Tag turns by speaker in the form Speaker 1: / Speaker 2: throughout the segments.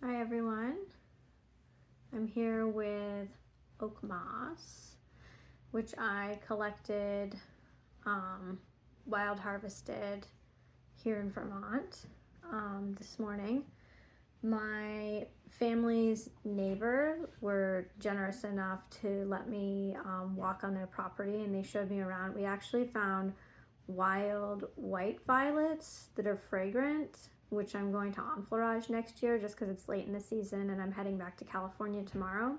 Speaker 1: Hi everyone, I'm here with Oakmoss, which I collected, wild harvested here in Vermont this morning. My family's neighbor were generous enough to let me walk on their property, and they showed me around. We actually found wild white violets that are fragrant, which I'm going to enfleurage next year just because it's late in the season and I'm heading back to California tomorrow.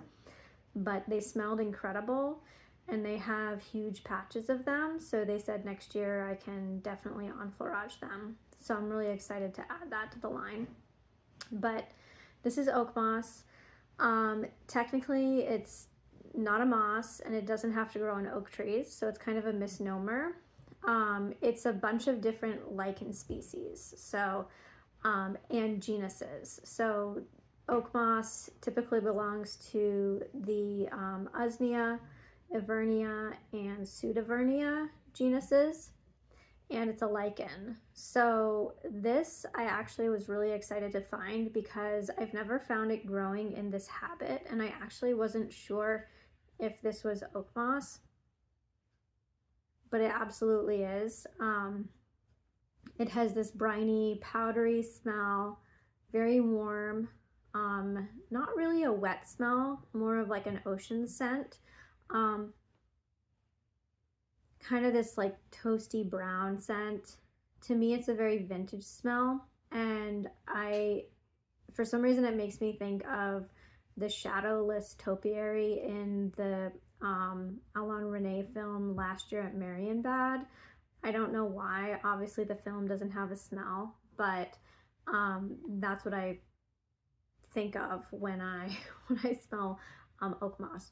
Speaker 1: But they smelled incredible and they have huge patches of them. So they said next year I can definitely enfleurage them. So I'm really excited to add that to the line. But this is oak moss. Technically it's not a moss and it doesn't have to grow on oak trees. So it's kind of a misnomer. It's a bunch of different lichen species, so and genuses. So oak moss typically belongs to the Usnea, Evernia, and Pseudevernia genuses, and it's a lichen. So this I actually was really excited to find because I've never found it growing in this habit, and I actually wasn't sure if this was oak moss, but it absolutely is. It has this briny, powdery smell, very warm, not really a wet smell, more of like an ocean scent. Kind of this like toasty brown scent. To me, it's a very vintage smell, and for some reason, it makes me think of the shadowless topiary in the Alain Resnais film Last Year at Marienbad. I don't know why. Obviously the film doesn't have a smell, but that's what I think of when I smell oak moss.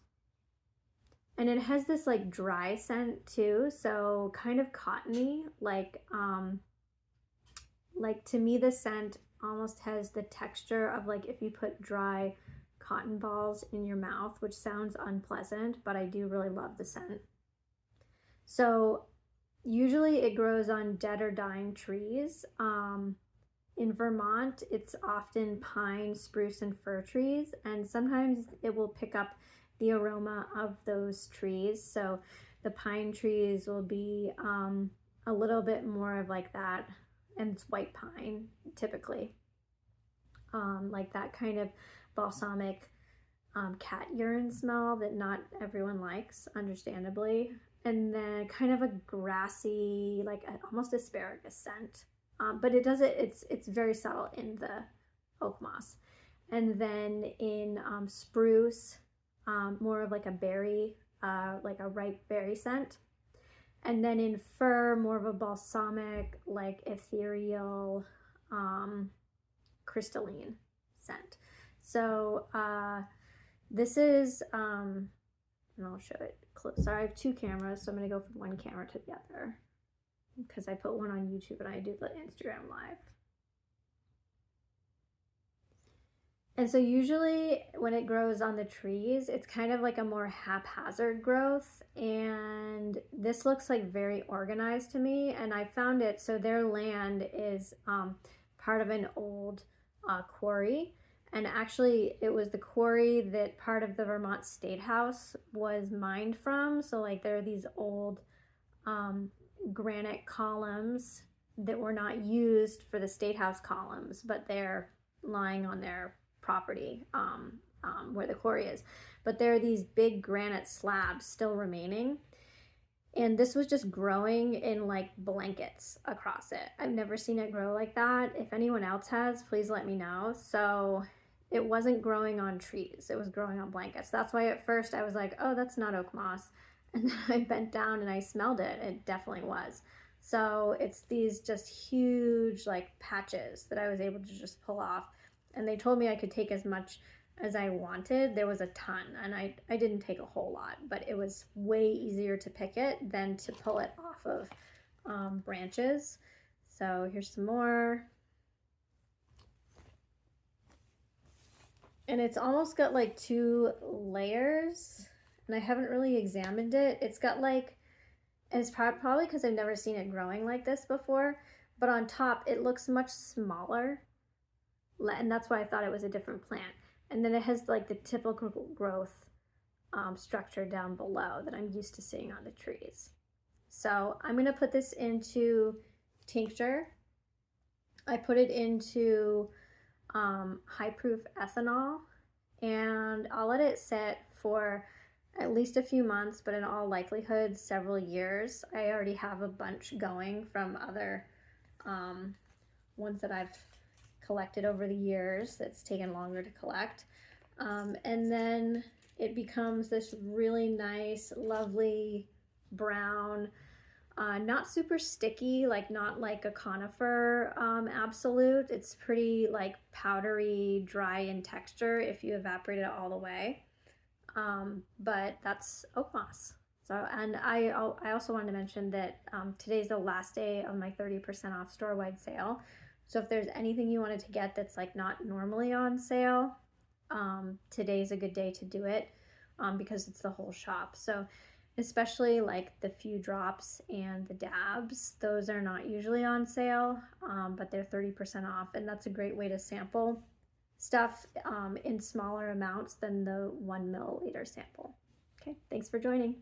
Speaker 1: And it has this like dry scent too, so kind of cottony, like to me the scent almost has the texture of like if you put dry cotton balls in your mouth, which sounds unpleasant, but I do really love the scent. So usually it grows on dead or dying trees. In Vermont, it's often pine, spruce, and fir trees, and sometimes it will pick up the aroma of those trees. So the pine trees will be a little bit more of like that, and it's white pine typically, like that kind of balsamic cat urine smell that not everyone likes, understandably. And then kind of a grassy, like almost asparagus scent. But it's very subtle in the oak moss. And then in spruce, more of like a berry, like a ripe berry scent. And then in fir, more of a balsamic, like ethereal, crystalline scent. So this is, and I'll show it close. Sorry, I have two cameras, so I'm gonna go from one camera to the other because I put one on YouTube and I do the Instagram live. And so usually when it grows on the trees, it's kind of like a more haphazard growth, and this looks like very organized to me. And I found it, so their land is part of an old quarry, and actually it was the quarry that part of the Vermont State House was mined from. So like there are these old granite columns that were not used for the State House columns, but they're lying on their property where the quarry is. But there are these big granite slabs still remaining, and this was just growing in like blankets across it. I've never seen it grow like that. If anyone else has, please let me know. So it wasn't growing on trees, it was growing on blankets. That's why at first I was like, oh, that's not oak moss. And then I bent down and I smelled it. It definitely was. So it's these just huge like patches that I was able to just pull off. And they told me I could take as much as I wanted. There was a ton, and I didn't take a whole lot, but it was way easier to pick it than to pull it off of branches. So here's some more. And it's almost got like two layers, and I haven't really examined it. It's got like, and it's probably because I've never seen it growing like this before, but on top it looks much smaller and that's why I thought it was a different plant. And then it has like the typical growth structure down below that I'm used to seeing on the trees. So I'm gonna put this into tincture. I put it into high proof ethanol, and I'll let it sit for at least a few months, but in all likelihood several years. I already have a bunch going from other ones that I've collected over the years that's taken longer to collect. And then it becomes this really nice, lovely brown, not super sticky, like not like a conifer absolute. It's pretty like powdery, dry in texture if you evaporate it all the way. But that's oak moss. So, and I also wanted to mention that today's the last day of my 30% off store-wide sale. So if there's anything you wanted to get that's like not normally on sale, today's a good day to do it because it's the whole shop. So especially like the few drops and the dabs, those are not usually on sale, but they're 30% off, and that's a great way to sample stuff in smaller amounts than the 1 milliliter sample. Okay, thanks for joining.